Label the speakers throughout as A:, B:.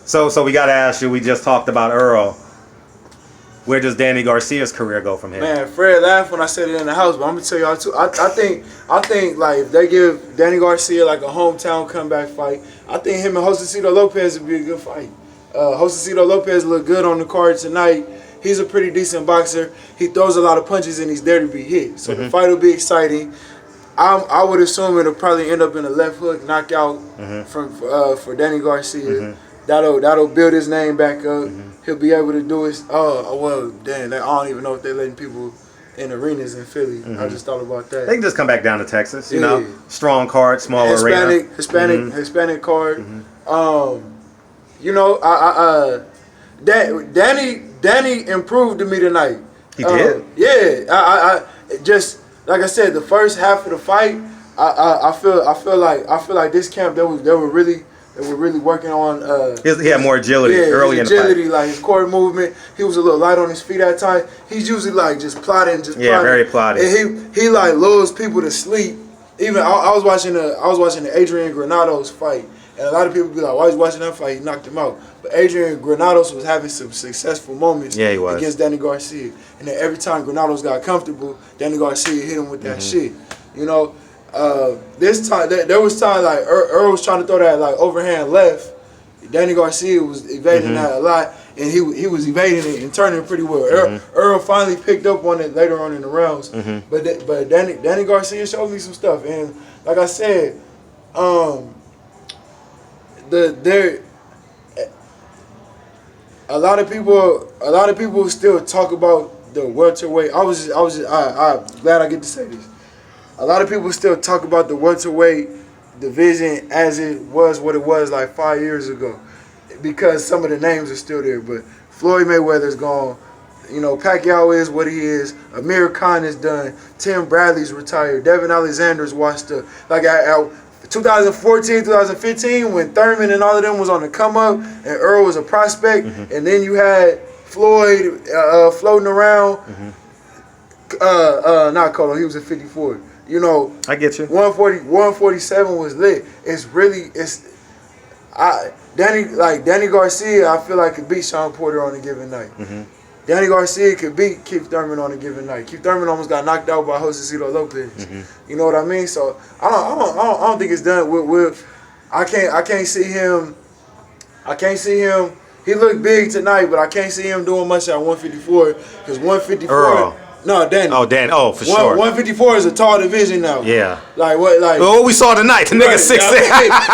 A: So we got to ask you. We just talked about Earl. Where does Danny Garcia's career go from here?
B: Man, Fred laughed when I said it in the house, but I'm gonna tell y'all too. I think like if they give Danny Garcia like a hometown comeback fight, I think him and Josecito Lopez would be a good fight. Josecito Lopez looked good on the card tonight. He's a pretty decent boxer. He throws a lot of punches and he's there to be hit. So the fight will be exciting. I would assume it'll probably end up in a left hook knockout for Danny Garcia. That'll build his name back up. He'll be able to do it. Oh well, damn! I don't even know if they're letting people in arenas in Philly. I just thought about that.
A: They can just come back down to Texas. You know, strong card, small arena.
B: Hispanic card. You know, Danny improved to me tonight.
A: He did.
B: Yeah, I just like I said, the first half of the fight, I feel like this camp they were really working on.
A: He had more agility early in the fight.
B: Like his core movement. He was a little light on his feet at times. He's usually like just plotting.
A: Very plotting.
B: And he like lulls people to sleep. Even I was watching the Adrian Granados fight, and a lot of people be like, "Why is watching that fight? He knocked him out." But Adrian Granados was having some successful moments against Danny Garcia, and then every time Granados got comfortable, Danny Garcia hit him with that shit. You know. This time, there was time like Earl was trying to throw that like overhand left. Danny Garcia was evading that a lot, and he was evading it and turning it pretty well. Earl finally picked up on it later on in the rounds, but Danny Garcia showed me some stuff, and like I said, a lot of people still talk about the welterweight. I'm glad I get to say this. A lot of people still talk about the welterweight division as it was what it was like 5 years ago, because some of the names are still there. But Floyd Mayweather's gone. You know, Pacquiao is what he is. Amir Khan is done. Tim Bradley's retired. Devin Alexander's washed up. Like at 2014, 2015, when Thurman and all of them was on the come up, and Earl was a prospect, and then you had Floyd floating around. Not Colo. He was at 54. You know,
A: I get you.
B: 147 was lit. Danny Garcia, I feel like could beat Sean Porter on a given night. Danny Garcia could beat Keith Thurman on a given night. Keith Thurman almost got knocked out by Josecito Lopez. You know what I mean? So I don't think it's done. I can't see him. He looked big tonight, but I can't see him doing much at 154 because 154.
A: Earl.
B: No, Danny.
A: Oh, Danny. Oh, for sure.
B: 154 is a tall division now.
A: Yeah.
B: Like what? Like
A: what we saw tonight. The nigga 6'6".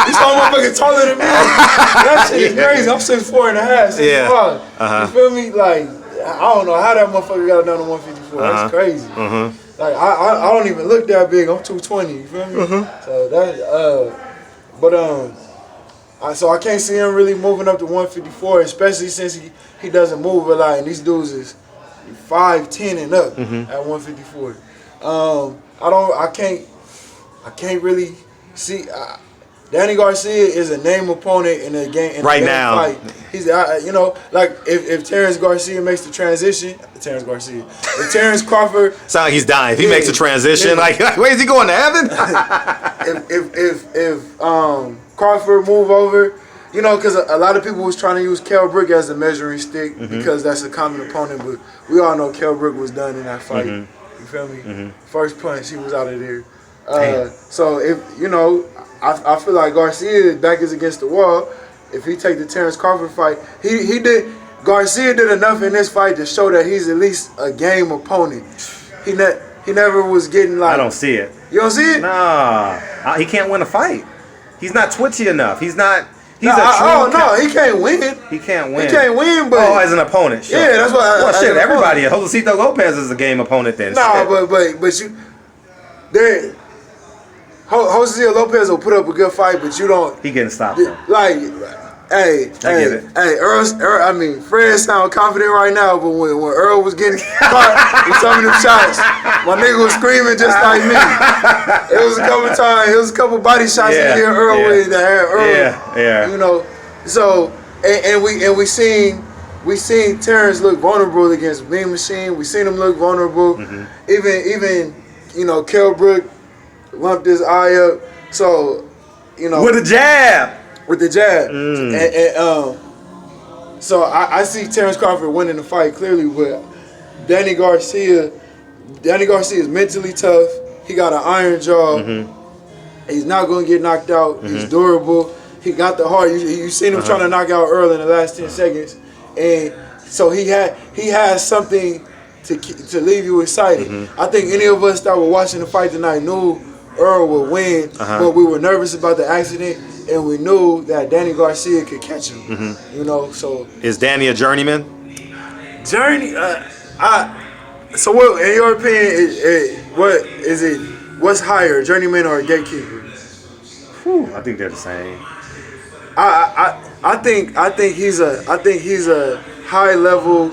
B: You saw a motherfucker taller than me. That shit is crazy. I'm 6'4.5".
A: Yeah.
B: You feel me? Like I don't know how that motherfucker got down to 154. That's crazy. Like I don't even look that big. I'm 220. You feel me? So that so I can't see him really moving up to 154, especially since he doesn't move a lot, and these dudes is 5'10" and up at 154. I can't really see. Danny Garcia is a name opponent in the game
A: right now.
B: Fight. He's you know, like if Terrence Garcia makes the transition, if Terrence Crawford
A: sound like he's dying. If he makes a transition, like where is he going to heaven?
B: if Crawford move over. You know, because a lot of people was trying to use Kell Brook as a measuring stick because that's a common opponent, but we all know Kell Brook was done in that fight. You feel me? First punch, he was out of there. So if you know, I feel like Garcia's back is against the wall. If he take the Terrence Crawford fight, Garcia did enough in this fight to show that he's at least a game opponent. He never was getting like.
A: I don't see it.
B: You don't see it?
A: Nah, he can't win a fight. He's not twitchy enough. He's not. He can't win. He can't win,
B: but
A: as an opponent. Sure.
B: Yeah, that's what.
A: Everybody. Josecito Lopez is a game opponent then.
B: Nah, but you, there. Josecito Lopez will put up a good fight, but you don't.
A: He getting stopped.
B: Like, Earl. I mean, Fred sound confident right now, but when Earl was getting caught with some of them shots, my nigga was screaming just like me. It was a couple times. It was a couple body shots in here. Earl with that had Earl. You know, so and we seen Terrence look vulnerable against Mean Machine. We seen him look vulnerable. Even you know, Kell Brook lumped his eye up. So you know,
A: with a jab.
B: with the jab. So I see Terrence Crawford winning the fight clearly, but Danny Garcia is mentally tough. He got an iron jaw. He's not going to get knocked out. He's durable. He got the heart. You seen him trying to knock out Earl in the last 10 seconds, and so he has something to leave you excited. I think any of us that were watching the fight tonight knew Earl would win, but we were nervous about the accident, and we knew that Danny Garcia could catch him. You know, so
A: is Danny a journeyman?
B: So what, in your opinion, what's higher, journeyman or gatekeeper?
A: I think they're the same.
B: I think he's a high level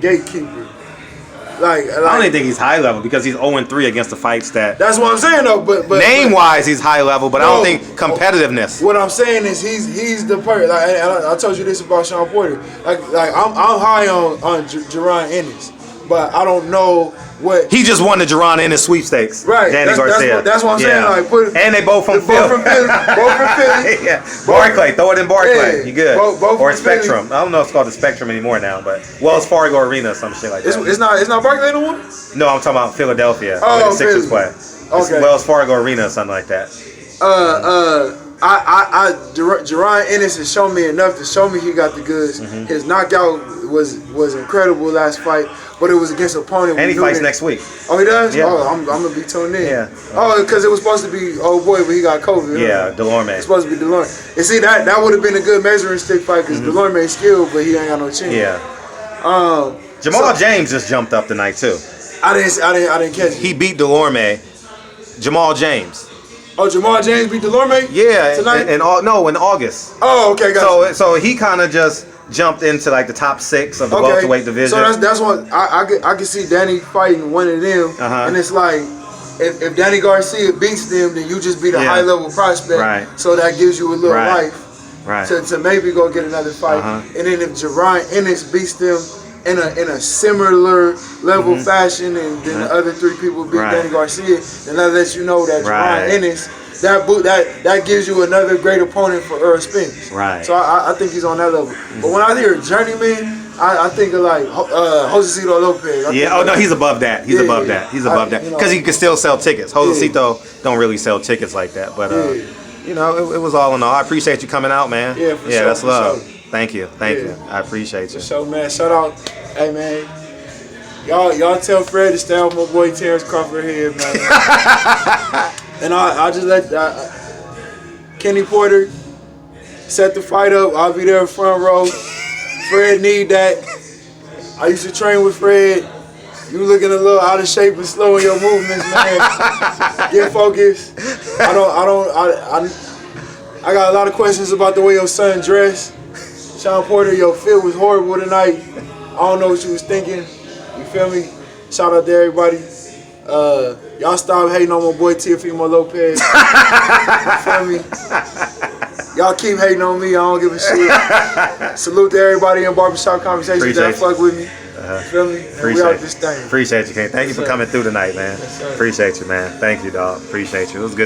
B: gatekeeper. Like
A: I don't even think he's high level because he's 0-3 against the fights that.
B: That's what I'm saying though. But
A: name wise, he's high level, but I don't think competitiveness.
B: What I'm saying is he's the person. Like I told you this about Sean Porter. Like I'm high on Jaron Ennis, but I don't know what
A: he just won the Jaron Ennis sweepstakes.
B: Right,
A: Danny Garcia.
B: That's what I'm saying. Like
A: and they both from Philly.
B: Both from Philly.
A: Yeah, Barclay. Throw it in Barclay.
B: Yeah,
A: You good?
B: both
A: or
B: from
A: Spectrum.
B: Philly.
A: I don't know if it's called the Spectrum anymore now, but Wells Fargo Arena or some shit like that.
B: It's not Barclay no more?
A: No, I'm talking about Philadelphia.
B: Oh,
A: where the Sixers
B: Philly.
A: play. It's
B: Okay.
A: Wells Fargo Arena or something like that.
B: Jaron Ennis has shown me enough to show me he got the goods. His knockout was incredible last fight, but it was against an opponent.
A: And he fights next week.
B: Oh, he does?
A: Yeah.
B: Oh, I'm gonna be tuned in.
A: Yeah.
B: Oh, because it was supposed to be old boy, but he got COVID.
A: Yeah, Delorme.
B: It's supposed to be Delorme. And see, that would have been a good measuring stick fight because Delorme's skilled, but he ain't got no chin.
A: Yeah. Jamal James just jumped up tonight too.
B: I didn't catch it.
A: He beat Delorme. Jamal James.
B: Oh, Jamal James beat Delorme?
A: Yeah,
B: tonight?
A: in August.
B: Oh, okay, got
A: So he kind of just jumped into like the top 6 of the welterweight division.
B: So that's what I can see Danny fighting one of them, and it's like if Danny Garcia beats them, then you just beat a high level prospect.
A: Right.
B: So that gives you a little life,
A: right,
B: to maybe go get another fight. And then if Jaron Ennis beats them in a similar level fashion, and then the other 3 people beat Danny Garcia, then that lets you know that Jaron Ennis. That gives you another great opponent for Earl Spence.
A: Right.
B: So I think he's on that level. But when I hear journeyman, I think of like Josecito Lopez.
A: Yeah. Oh no, he's above that. He's above that. He's above that because he can still sell tickets. Josecito don't really sell tickets like that. But you know, it was all in all. I appreciate you coming out, man.
B: Yeah, for sure,
A: that's love.
B: Sure.
A: Thank you. I appreciate you.
B: So man, shout out, hey man. Y'all tell Fred to stay on my boy Terrence Crawford here, man. And I just let Kenny Porter set the fight up. I'll be there in front row. Fred need that. I used to train with Fred. You looking a little out of shape and slow in your movements, man. Get focused. I got a lot of questions about the way your son dressed. Sean Porter, your fit was horrible tonight. I don't know what you was thinking. You feel me? Shout out to everybody. Y'all stop hating on my boy Teofimo Lopez. You feel me? Y'all keep hating on me. I don't give a shit. Salute to everybody in Barbershop Conversations that fuck with me. You feel me? And we out this thing.
A: Appreciate you, King. Thank you for coming through tonight, man. Appreciate you, man. Thank you, dog. Appreciate you. It was good.